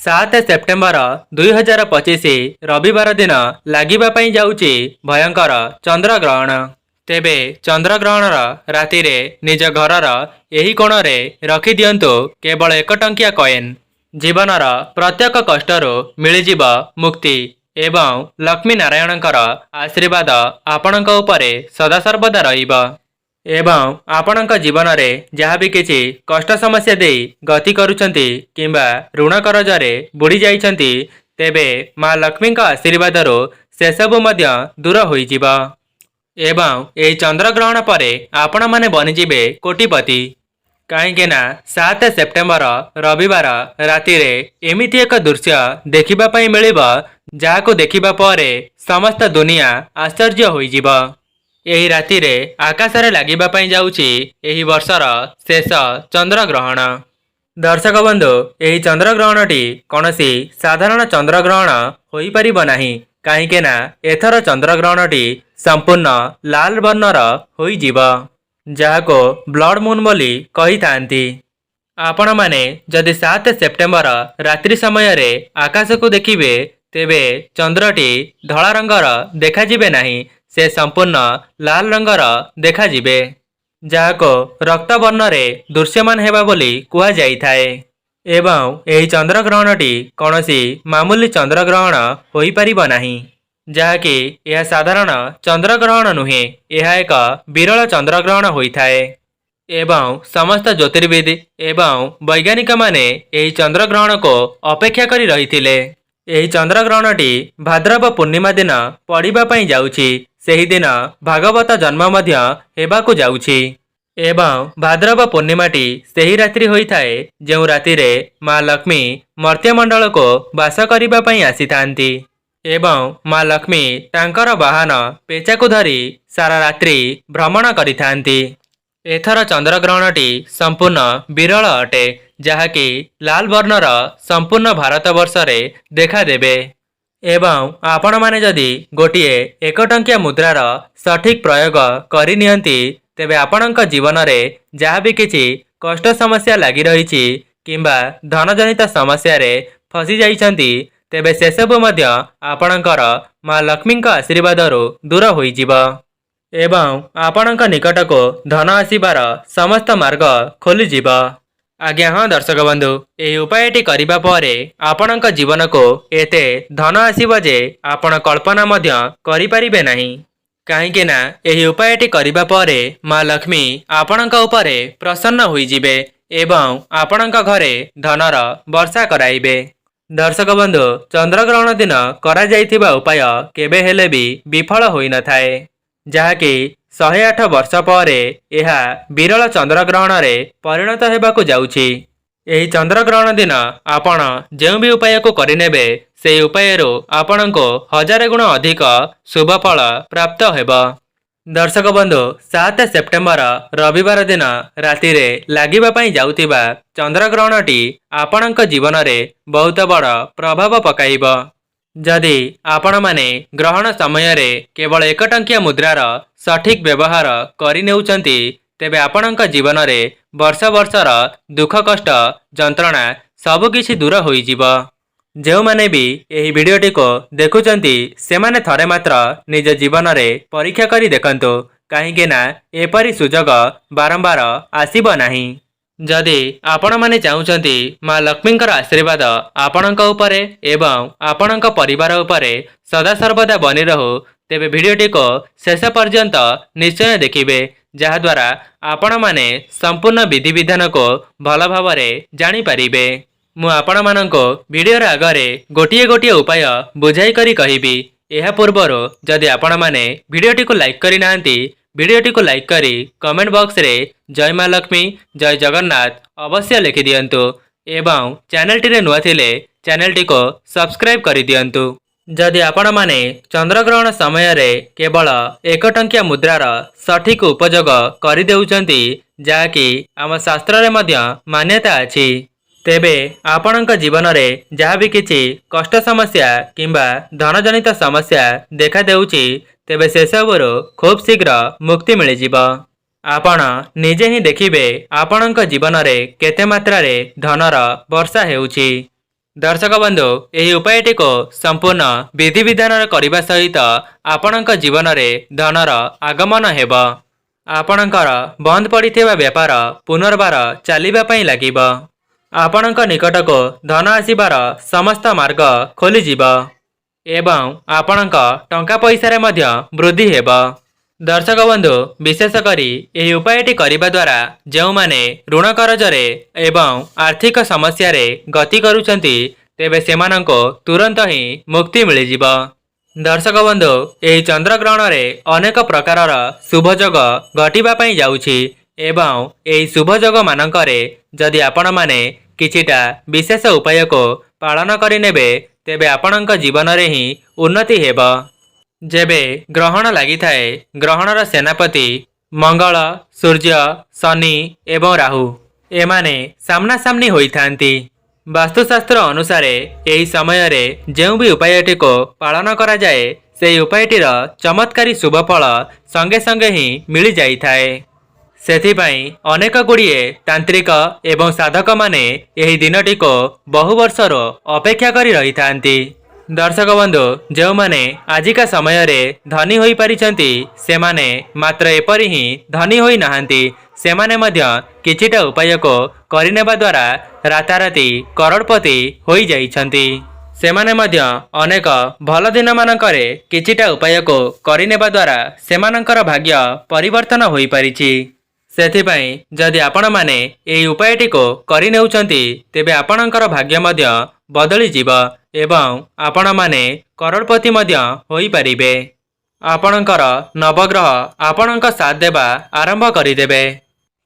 7 September 2025 ରବିବାର ଦିନ ଲାଗିବା ପାଇଁ ଯାଉଛି ଭୟଙ୍କର ଚନ୍ଦ୍ରଗ୍ରହଣ। ତେବେ ଚନ୍ଦ୍ରଗ୍ରହଣର ରାତିରେ ନିଜ ଘରର ଏହି କୋଣରେ ରଖିଦିଅନ୍ତୁ କେବଳ 1 ଟଙ୍କିଆ କଏନ୍। ଜୀବନର ପ୍ରତ୍ୟେକ କଷ୍ଟରୁ ମିଳିଯିବ ମୁକ୍ତି ଏବଂ ଲକ୍ଷ୍ମୀ ନାରାୟଣଙ୍କର ଆଶୀର୍ବାଦ ଆପଣଙ୍କ ଉପରେ ସଦାସର୍ବଦା ରହିବ ଏବଂ ଆପଣଙ୍କ ଜୀବନରେ ଯାହା ବି କିଛି କଷ୍ଟ ସମସ୍ୟା ଦେଇ ଗତି କରୁଛନ୍ତି କିମ୍ବା ଋଣ କରଜରେ ବୁଡ଼ି ଯାଇଛନ୍ତି ତେବେ ମା ଲକ୍ଷ୍ମୀଙ୍କ ଆଶୀର୍ବାଦରୁ ସେସବୁ ମଧ୍ୟ ଦୂର ହୋଇଯିବ ଏବଂ ଏହି ଚନ୍ଦ୍ରଗ୍ରହଣ ପରେ ଆପଣମାନେ ବନିଯିବେ କୋଟିପତି। କାହିଁକି ନା 7 ସେପ୍ଟେମ୍ବର ରବିବାର ରାତିରେ ଏମିତି ଏକ ଦୃଶ୍ୟ ଦେଖିବା ପାଇଁ ମିଳିବ ଯାହାକୁ ଦେଖିବା ପରେ ସମସ୍ତ ଦୁନିଆ ଆଶ୍ଚର୍ଯ୍ୟ ହୋଇଯିବ। ଏହି ରାତିରେ ଆକାଶରେ ଲାଗିବା ପାଇଁ ଯାଉଛି ଏହି ବର୍ଷର ଶେଷ ଚନ୍ଦ୍ରଗ୍ରହଣ। ଦର୍ଶକ ବନ୍ଧୁ, ଏହି ଚନ୍ଦ୍ରଗ୍ରହଣଟି କୌଣସି ସାଧାରଣ ଚନ୍ଦ୍ରଗ୍ରହଣ ହୋଇପାରିବ ନାହିଁ। କାହିଁକି ନା ଏଥର ଚନ୍ଦ୍ରଗ୍ରହଣଟି ସମ୍ପୂର୍ଣ୍ଣ ଲାଲ ବର୍ଣ୍ଣର ହୋଇଯିବ, ଯାହାକୁ ବ୍ଲଡ୍ ମୁନ୍ ବୋଲି କହିଥାନ୍ତି। ଆପଣମାନେ ଯଦି 7 ସେପ୍ଟେମ୍ବର ରାତ୍ରି ସମୟରେ ଆକାଶକୁ ଦେଖିବେ ତେବେ ଚନ୍ଦ୍ରଟି ଧଳା ରଙ୍ଗର ଦେଖାଯିବେ ନାହିଁ, ସେ ସମ୍ପୂର୍ଣ୍ଣ ଲାଲ ରଙ୍ଗର ଦେଖାଯିବେ, ଯାହାକୁ ରକ୍ତ ବର୍ଣ୍ଣରେ ଦୃଶ୍ୟମାନ ହେବା ବୋଲି କୁହାଯାଇଥାଏ। ଏବଂ ଏହି ଚନ୍ଦ୍ରଗ୍ରହଣଟି କୌଣସି ମାମୁଲି ଚନ୍ଦ୍ରଗ୍ରହଣ ହୋଇପାରିବ ନାହିଁ, ଯାହାକି ଏହା ସାଧାରଣ ଚନ୍ଦ୍ରଗ୍ରହଣ ନୁହେଁ, ଏହା ଏକ ବିରଳ ଚନ୍ଦ୍ରଗ୍ରହଣ ହୋଇଥାଏ ଏବଂ ସମସ୍ତ ଜ୍ୟୋତିର୍ବିଦ ଏବଂ ବୈଜ୍ଞାନିକମାନେ ଏହି ଚନ୍ଦ୍ରଗ୍ରହଣକୁ ଅପେକ୍ଷା କରି ରହିଥିଲେ। ଏହି ଚନ୍ଦ୍ରଗ୍ରହଣଟି ଭାଦ୍ରବ ପୂର୍ଣ୍ଣିମା ଦିନ ପଡ଼ିବା ପାଇଁ ଯାଉଛି। ସେହିଦିନ ଭାଗବତ ଜନ୍ମ ମଧ୍ୟ ହେବାକୁ ଯାଉଛି ଏବଂ ଭାଦ୍ରବ ପୂର୍ଣ୍ଣିମାଟି ସେହି ରାତ୍ରି ହୋଇଥାଏ ଯେଉଁ ରାତିରେ ମା ଲକ୍ଷ୍ମୀ ମର୍ତ୍ତ୍ୟମଣ୍ଡଳକୁ ବାସ କରିବା ପାଇଁ ଆସିଥାନ୍ତି ଏବଂ ମା ଲକ୍ଷ୍ମୀ ତାଙ୍କର ବାହନ ପେଚାକୁ ଧରି ସାରା ରାତ୍ରି ଭ୍ରମଣ କରିଥାନ୍ତି। ଏଥର ଚନ୍ଦ୍ରଗ୍ରହଣଟି ସମ୍ପୂର୍ଣ୍ଣ ବିରଳ ଅଟେ, ଯାହାକି ଲାଲ ବର୍ଣ୍ଣର ସମ୍ପୂର୍ଣ୍ଣ ଭାରତବର୍ଷରେ ଦେଖାଦେବେ ଏବଂ ଆପଣମାନେ ଯଦି ଗୋଟିଏ 1 ଟଙ୍କିଆ ମୁଦ୍ରାର ସଠିକ୍ ପ୍ରୟୋଗ କରିନିଅନ୍ତି ତେବେ ଆପଣଙ୍କ ଜୀବନରେ ଯାହା ବି କିଛି କଷ୍ଟ ସମସ୍ୟା ଲାଗି ରହିଛି କିମ୍ବା ଧନଜନିତ ସମସ୍ୟାରେ ଫସି ଯାଇଛନ୍ତି ତେବେ ସେସବୁ ମଧ୍ୟ ଆପଣଙ୍କର ମା ଲକ୍ଷ୍ମୀଙ୍କ ଆଶୀର୍ବାଦରୁ ଦୂର ହୋଇଯିବ ଏବଂ ଆପଣଙ୍କ ନିକଟକୁ ଧନ ଆସିବାର ସମସ୍ତ ମାର୍ଗ ଖୋଲିଯିବ। ଆଜ୍ଞା ହଁ ଦର୍ଶକ ବନ୍ଧୁ, ଏହି ଉପାୟଟି କରିବା ପରେ ଆପଣଙ୍କ ଜୀବନକୁ ଏତେ ଧନ ଆସିବ ଯେ ଆପଣ କଳ୍ପନା ମଧ୍ୟ କରିପାରିବେ ନାହିଁ। କାହିଁକି ନା ଏହି ଉପାୟଟି କରିବା ପରେ ମା ଲକ୍ଷ୍ମୀ ଆପଣଙ୍କ ଉପରେ ପ୍ରସନ୍ନ ହୋଇଯିବେ ଏବଂ ଆପଣଙ୍କ ଘରେ ଧନର ବର୍ଷା କରାଇବେ। ଦର୍ଶକ ବନ୍ଧୁ, ଚନ୍ଦ୍ରଗ୍ରହଣ ଦିନ କରାଯାଇଥିବା ଉପାୟ କେବେ ହେଲେ ବି ବିଫଳ ହୋଇନଥାଏ, ଯାହାକି 108 ବର୍ଷ ପରେ ଏହା ବିରଳ ଚନ୍ଦ୍ରଗ୍ରହଣରେ ପରିଣତ ହେବାକୁ ଯାଉଛି। ଏହି ଚନ୍ଦ୍ରଗ୍ରହଣ ଦିନ ଆପଣ ଯେଉଁ ବି ଉପାୟକୁ କରିନେବେ ସେହି ଉପାୟରୁ ଆପଣଙ୍କୁ 1000 ଗୁଣ ଅଧିକ ଶୁଭଫଳ ପ୍ରାପ୍ତ ହେବ। ଦର୍ଶକ ବନ୍ଧୁ, 7 ସେପ୍ଟେମ୍ବର ରବିବାର ଦିନ ରାତିରେ ଲାଗିବା ପାଇଁ ଯାଉଥିବା ଚନ୍ଦ୍ରଗ୍ରହଣଟି ଆପଣଙ୍କ ଜୀବନରେ ବହୁତ ବଡ଼ ପ୍ରଭାବ ପକାଇବ। ଯଦି ଆପଣମାନେ ଗ୍ରହଣ ସମୟରେ କେବଳ 1 ଟଙ୍କିଆ ମୁଦ୍ରାର ସଠିକ୍ ବ୍ୟବହାର କରିନେଉଛନ୍ତି ତେବେ ଆପଣଙ୍କ ଜୀବନରେ ବର୍ଷ ବର୍ଷର ଦୁଃଖ କଷ୍ଟ ଯନ୍ତ୍ରଣା ସବୁକିଛି ଦୂର ହୋଇଯିବ। ଯେଉଁମାନେ ବି ଏହି ଭିଡ଼ିଓଟିକୁ ଦେଖୁଛନ୍ତି ସେମାନେ ଥରେ ମାତ୍ର ନିଜ ଜୀବନରେ ପରୀକ୍ଷା କରି ଦେଖନ୍ତୁ, କାହିଁକି ନା ଏପରି ସୁଯୋଗ ବାରମ୍ବାର ଆସିବ ନାହିଁ। ଯଦି ଆପଣମାନେ ଚାହୁଁଛନ୍ତି ମା ଲକ୍ଷ୍ମୀଙ୍କର ଆଶୀର୍ବାଦ ଆପଣଙ୍କ ଉପରେ ଏବଂ ଆପଣଙ୍କ ପରିବାର ଉପରେ ସଦାସର୍ବଦା ବନି ରହୁ ତେବେ ଭିଡ଼ିଓଟିକୁ ଶେଷ ପର୍ଯ୍ୟନ୍ତ ନିଶ୍ଚୟ ଦେଖିବେ, ଯାହାଦ୍ୱାରା ଆପଣମାନେ ସମ୍ପୂର୍ଣ୍ଣ ବିଧିବିଧାନକୁ ଭଲ ଭାବରେ ଜାଣିପାରିବେ। ମୁଁ ଆପଣମାନଙ୍କୁ ଭିଡ଼ିଓର ଆଗରେ ଗୋଟିଏ ଗୋଟିଏ ଉପାୟ ବୁଝାଇ କରି କହିବି। ଏହା ପୂର୍ବରୁ ଯଦି ଆପଣମାନେ ଭିଡ଼ିଓଟିକୁ ଲାଇକ୍ କରିନାହାନ୍ତି ଭିଡ଼ିଓଟିକୁ ଲାଇକ୍ କରି କମେଣ୍ଟ ବକ୍ସରେ ଜୟ ମା ଲକ୍ଷ୍ମୀ ଜୟ ଜଗନ୍ନାଥ ଅବଶ୍ୟ ଲେଖିଦିଅନ୍ତୁ ଏବଂ ଚ୍ୟାନେଲଟିରେ ନୂଆ ଥିଲେ ଚ୍ୟାନେଲଟିକୁ ସବସ୍କ୍ରାଇବ୍ କରିଦିଅନ୍ତୁ। ଯଦି ଆପଣମାନେ ଚନ୍ଦ୍ରଗ୍ରହଣ ସମୟରେ କେବଳ 1 ଟଙ୍କିଆ ମୁଦ୍ରାର ସଠିକ୍ ଉପଯୋଗ କରିଦେଉଛନ୍ତି, ଯାହାକି ଆମ ଶାସ୍ତ୍ରରେ ମଧ୍ୟ ମାନ୍ୟତା ଅଛି, ତେବେ ଆପଣଙ୍କ ଜୀବନରେ ଯାହା ବି କିଛି କଷ୍ଟ ସମସ୍ୟା କିମ୍ବା ଧନଜନିତ ସମସ୍ୟା ଦେଖାଦେଉଛି ତେବେ ସେସବୁରୁ ଖୁବ୍ ଶୀଘ୍ର ମୁକ୍ତି ମିଳିଯିବ। ଆପଣ ନିଜେ ହିଁ ଦେଖିବେ ଆପଣଙ୍କ ଜୀବନରେ କେତେ ମାତ୍ରାରେ ଧନର ବର୍ଷା ହେଉଛି। दर्शक बंधु यही उपायटी को संपूर्ण विधि विधान करने सहित आपणक जीवन में धनर आगमन हेब। आपणकर बंद पड़िथिबा व्यापार पुनर्बार चलिबापई लागिब। आपणक निकट को धन आसिबार समस्त मार्ग खोलीजिब एवं आपणक टंका पैसारे मध्य वृद्धि हेब। दर्शक बंधु विशेष करी यही उपायटी करने द्वारा जो माने ऋण करजरे एवं आर्थिक समस्या रे गति करुछंती तेबे सेमानंको तुरंत ही मुक्ति मिलिजिब। दर्शक बंधु यही चंद्रग्रहण रे अनेक प्रकारर शुभयोग घटिबा पई जाउछि एवं यही शुभयोग मानकरे जदि आपण माने किछिटा विशेष उपाय को पालन करि नेबे तेबे आपणक जीवन रे ही उन्नति हेब। जेबे ग्रहण लगी थाए ग्रहणर सेनापति मंगल, सूर्य, शनि एवं राहु एमाने सामना सामनी होई थांती। वास्तुशास्त्र अनुसार यही समय रे जेउ भी उपायटी को पालन करा जाए से उपायटीर चमत्कारी शुभ फल संगे संगे ही मिल जाई थाए। सेथिपाई अनेक गुड़िए तांत्रिक एवं साधक माने यही दिनटी को बहु वर्षर अपेक्षा करी रही थांती। दर्शक बंधु जो माने आजिका समय रे धनी होई परिचंती सेमाने मात्र एपरी ही धनी होई नहांती सेमाने मध्य किछिटा उपाय को करिनेबा द्वारा राताराती करोड़पति होई जाइछंती। सेमाने मध्य अनेक भल दिन मानकरे किछिटा उपाय को करिनेबा द्वारा सेमानंकर भाग्य परिवर्तन होई परिछि। सेथिपाई जदि आपण माने एई उपायटी को करि नेउछंती तेबे आपणकर भाग्य मध्य बदली जीव एवं आपण माने करोड़पति मध्य होई परिबे। आपणकर नवग्रह आपणक साथ देबा आरंभ करिदेबे।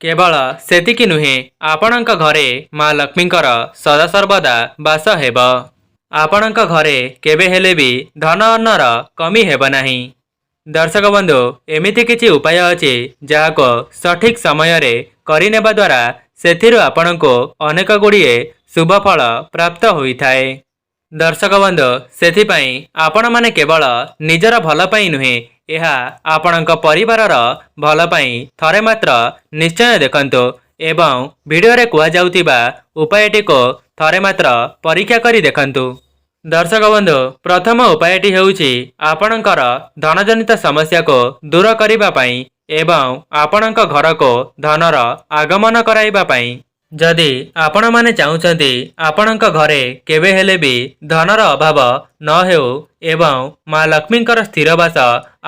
केवल सेतिकी नुहे आपणक घरे माँ लक्ष्मीकर सदासर्वदा बास हेब। आपणक घरे केबे हेले भी धन अन्नर कमी हेब नाही। दर्शक बंधु एमिति किछि उपाय अछि जाहाको सठिक समय रे करिनेबा द्वारा सेथिरु आपणको अनेक गुड़िए शुभ फल प्राप्त होई थाए। दर्शक बंधु सेथिपाई आपण माने केवल निजर भल पाई नुहे एहा आपणक परिवारर भल पाई थरे मात्र निश्चय देखंतु एवं वीडियो रे कुआ जाउतिबा उपायटी को थरे मात्र परीक्षा करी देखंतु। दर्शक बंधु प्रथम उपायटी हेउछि आपणकर धनजनित समस्या को दूर करिबा पाई एवं आपणक घर को धनर आगमन कराइबा पाई। जदि आपण माने चाहुचंती आपणक घरे केबे हेले भी धनर अभाव न हेउ एवं माँ लक्ष्मीकर स्थिर वास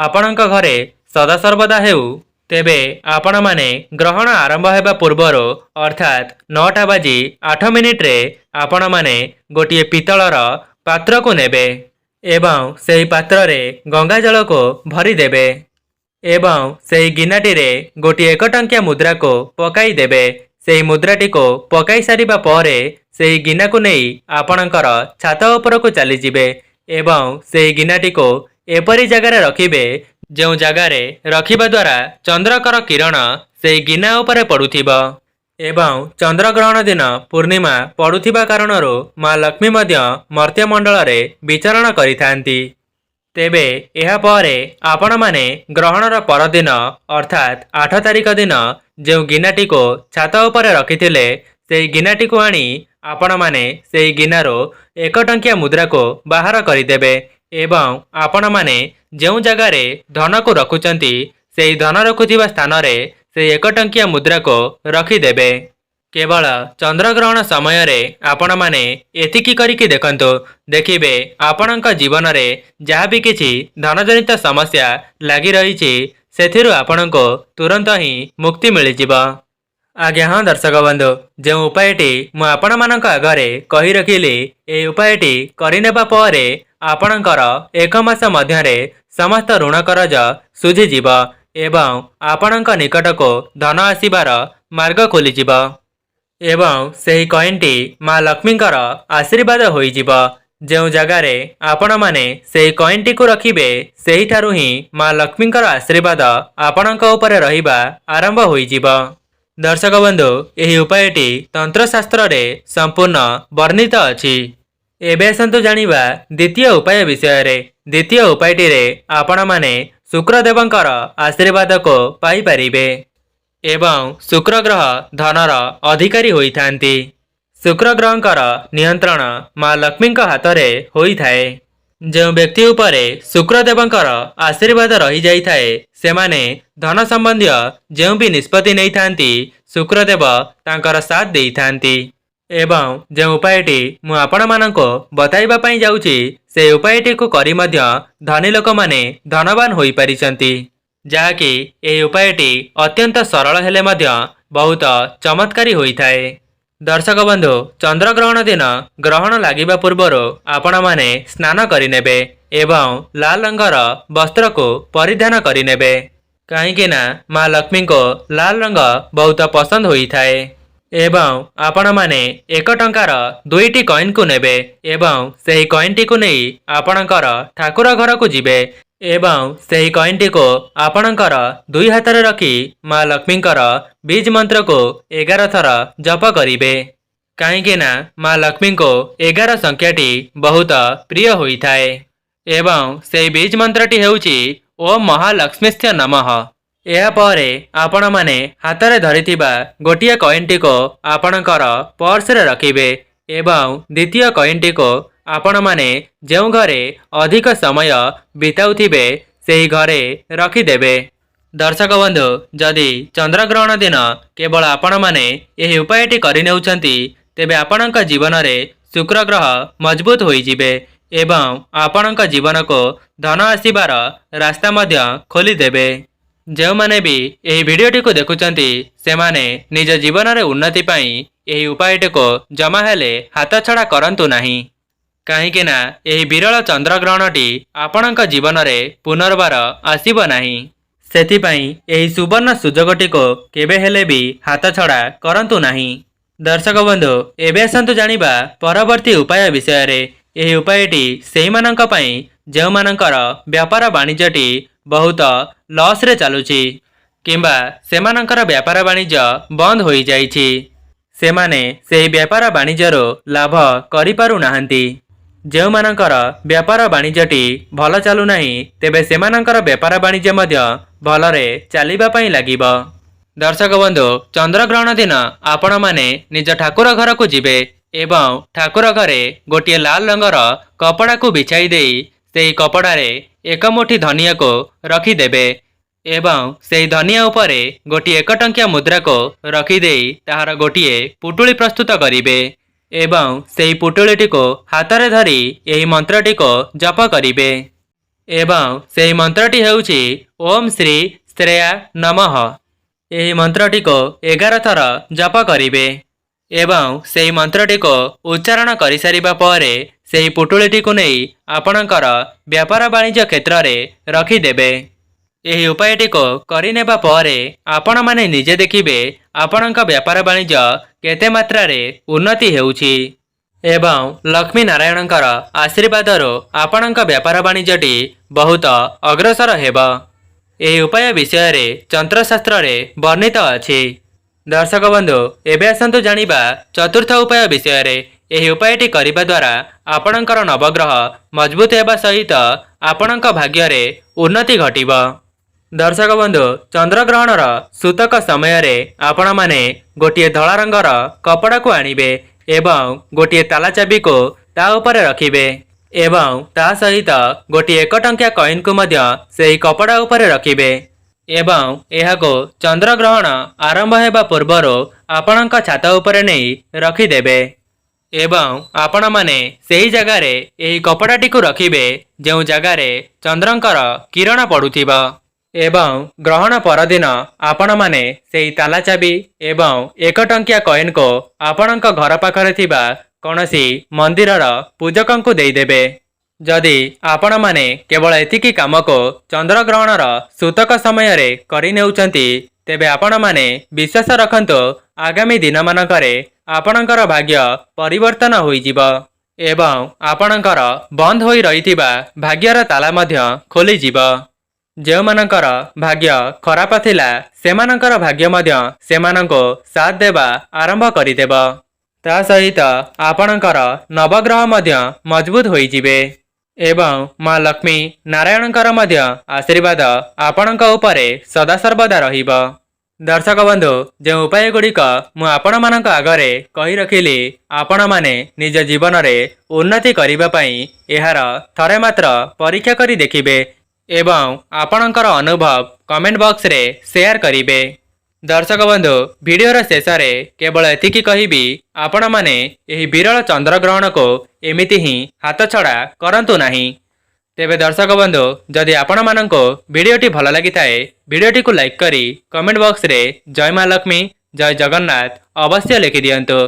आपणक घरे सदासर्वदा हेउ तेबे आपण माने ग्रहण आरंभ हेबा पूर्वरो अर्थात 9:08 रे आपण माने गोटिए पितलर पात्र को नेबे एवं सेही पात्र रे गंगा जल को भरी देबे एवं सेही गिनाटी रे गोटिए 1 टंकिया मुद्रा को पकाई देबे। सेही मुद्राटी को पकाई सारिबा परे सेही गिना को नहीं आपणकर छात उपर को चली जिबे एवं सेही गिनाटी को एपरी जगार रखिबे जो जगार रखिबा द्वारा चंद्रकर किरण सेही गिना उपरे पड़ुथिबा एवं चंद्रग्रहण दिन पूर्णिमा पड़ुथिबा कारणरो माँ लक्ष्मी मध्य मर्त्यमंडल रे विचरण करिथांती। तेबे एहा परे आपण माने ग्रहणर परदिन अर्थात 8 तारिख दिन जो गिनाटी को छात उपरे रखिथिले सेही गिनाटी को आनी आपण माने सेही गिनारो 1 टंकिया मुद्रा को बाहर करिदेबे एवं आपण माने जो जगार धन को रखुचंती सेही धन रखुथिबा स्थान रे से 1 टंकिया मुद्रा को रखिदेबे। केवल चंद्रग्रहण समय रे आपण माने एतिकी करिकी देखंतु देखिबे आपणक जीवन रे जहाँ भी किछि धनजनित समस्या लगी रही सेथिरु आपणको तुरंत ही मुक्ति मिल जिबा। आज्ञा हाँ दर्शक बंधु जो उपायटी मु आपण मानक आगरे कहि रखिली ए उपायटी करिनेबा परे आपणकर 1 मास मध्यरे समस्त ऋण करज सुझी जिबा एवं आपणक निकट को धन आसिबार मार्ग खोली जिबा एवं सेही कॉइनटी माँ लक्ष्मीकर आशीर्वाद होई जिबा। जो जगारे आपण माने सेही कॉइनटी को रखिबे सेही ठारू ही माँ लक्ष्मीकर आशीर्वाद आपणक उपरे रहिबा आरंभ होई जिबा। दर्शक बंधु एही उपायटी तंत्रशास्त्र रे संपूर्ण वर्णित अछि। एबे आसंतु जानिबा द्वितीय उपाय विषय रे। द्वितीय उपायटी रे आपण माने शुक्रदेवंकर आशीर्वाद को पाई परिबे एवं शुक्र ग्रह धनर अधिकारी होई थांती। शुक्र ग्रहंकर नियंत्रण माँ लक्ष्मी हाथ होइथाए। जो व्यक्ति उपरे शुक्रदेवंकर आशीर्वाद रही जाइथाए सेमाने धन संबंधी जो भी निष्पत्ति नहीं थांती शुक्रदेव तांकर साथ देई थांती। एवं जो उपायटी मु आपण मानको बताइबा पई जाउची से उपायटी को करी मध्य धनी लोक माने धनवान होई परिचंती। जाकी ए उपायटी अत्यंत सरल हेले मध्य बहुत चमत्कारी होइथाए। दर्शक बंधु चंद्रग्रहण दिन ग्रहण लागिबा पूर्वर आपण माने स्नान करिनेबे एवं लाल रंगर वस्त्र को परिधान करिनेबे कहीं माँ लक्ष्मी को लाल रंग बहुत पसंद होइथाए। एवं आपण माने 1 टंकार 2टी कॉइन को नेबे एवं सही कॉइनटी को नहीं आपणकर ठाकुर घर को जिबे एवं सही कॉइनटी को आपणकर 2 हाथ रे रखी माँ लक्ष्मीकर बीज मंत्र को 11 थर जप करिबे कहीं माँ लक्ष्मी को 11 संख्याटी बहुत प्रिय होइथाए। एवं सही बीज मंत्रटी हेउची ओम महालक्ष्मीस्थ नमः। या परे आपण माने हाथ रे धरिथिबा गोटिया कॉइनटी को आपणकर पर्स रे रखिबे एवं द्वितीय कॉइनटी को आपण माने जो घरे अधिक समय बिताउथिबे सेही घरे रखिदेबे। दर्शक बंधु जदि चंद्रग्रहण दिन केवल आपण माने एही उपायटी करि नेउछंती तेबे आपणक जीवन रे शुक्र ग्रह मजबूत होई जिबे एवं आपणक जीवन को धन आसीबार रास्ता मध्य खोली देबे। जो माने भी यही वीडियोटी को देखुचंती से माने निज जीवन रे उन्नति पाई यही उपायटी को जमा हेले हाथ छड़ा करंतु नाही कहीं ना यही विरल चंद्रग्रहणटी आपणक जीवन रे पुनर्बार आसीब नाही। सेथिपाई यही सुवर्ण सुजोगटी को केबे हेले भी हाथ छड़ा करंतु नाही। दर्शक बंधु एबे आसंतु जानिबा परवर्ती उपाय विषय रे। यही उपायटी सेही मानक पई जेउ मानकर व्यापार वाणिज्यटी बहुत लॉस रे चालुची किंबा सेमानकर व्यापार वाणिज्य बंद होई जाइछि सेमाने सेही व्यापार वाणिज्यरो लाभ करि पारु नाहंती। जेउ मानकर व्यापार वाणिज्यटी भल चालू नाही तेबे सेमानकर व्यापार वाणिज्य मध्य भलरे चालिबा पई लागिबो। दर्शक बंधु चंद्रग्रहण दिन आपण माने निज ठाकुर घर को जिबे एवं ठाकुर घरे गोटिए लाल रंगर कपड़ा को बिछाई देई सेही कपड़ा रे 1 मुठी धनिया को रखिदेबे एवं सेही धनिया उपरे गोटिए 1 टंकिया मुद्रा को रखिदेई ताहार गोटिए पुटुली प्रस्तुत करिबे एवं सेही पुटुलीटी को हाथ रे धरी एही मंत्रटी को जप करिबे एवं सेही मंत्रटी हेउची ओम श्री श्रेया नमः। एही मंत्रटी को 11 थर जप करिबे एवं सेही मंत्रटी को उच्चारण करि सारिबा परे सेही पुटुलीटी को नहीं आपणकर व्यापार वाणिज्य क्षेत्र रे रखिदेबे। एही उपायटी को करिनेबा परे आपण माने निजे देखिबे आपणक व्यापार वाणिज्य केते मात्रा रे उन्नति हेउची एवं लक्ष्मी नारायणकर आशीर्वादरो आपणक व्यापार वाणिज्यटी बहुत अग्रसर हेबो। एही उपाय विषय रे तंत्रशास्त्र रे वर्णित अछि। दर्शक बंधु एबे आसंतु जानिबा चतुर्थ उपाय विषय रे। एही उपायटी करिबा द्वारा आपणकर नवग्रह मजबूत हेबा सहित आपणक भाग्य रे उन्नति घटिबो। दर्शक बंधु चंद्रग्रहणर सूतक समय रे आपण माने गोटिए धला रंगर कपड़ा को आनिबे एवं गोटिए ताला चाबी को ता उपरे रखिबे एवं ता सहित गोटिए 1 टंकिया कॉइन को मध्य सेही कपड़ा उपरे रखिबे एवं एहाको चंद्रग्रहण आरंभ हेबा पूर्वरो आपणक छात उपरे नहीं रखिदेबे एवं आपण माने सेही जगह रे एही कपड़ाटी को रखिबे जो जगह रे चंद्रंकर किरण पड़ुथिबा एवं ग्रहण परदिन आपण माने सेही ताला चाबी एवं 1 टंकिया कॉइन को आपणक घर पाखरे थिबा कोनोसी मंदिरर पूजकंकु देइदेबे। जदि आपण माने केवल एतिकी काम को चंद्रग्रहणर सूतक समय रे करि नेउचंती तेबे आपण माने विश्वास रखंतो आगामी दिन मानकरे आपणकर भाग्य परिवर्तन होई जिवो एवं आपणकर बंद होई रहिथिबा भाग्यर ताला मध्य खोली जिवो। जेउ मानकर भाग्य खराब थिला सेमानकर भाग्य मध्य सेमानको साथ देबा आरंभ करिदेबो। ता सहित आपणकर नवग्रह मध्य मजबूत होई जिवे एवं माँ लक्ष्मी नारायणकर मध्य आशीर्वाद आपणक उपरे सदा सर्वदा रहिबो। दर्शक बंधु जो उपाय गुड़िक मुझ आगरे कही रखिली आपण माने निज जीवन में उन्नति करने यार थरे मात्र परीक्षा करी देखिबे एवं आपणकर अनुभव कमेंट बॉक्स रे शेयर करिवे। दर्शक बंधु वीडियोर शेष में केवल एतिकी कहिबी आपण माने एही विरल चंद्रग्रहण को एमिति ही हाथ छड़ा करंतु नाही। तेबे दर्शक बंधु जदि आपण माननको वीडियोटी भल लगी थाए वीडियोटी को लाइक करी कमेंट बॉक्स रे जय माँ लक्ष्मी जय जगन्नाथ अवश्य लिखि दियंतु।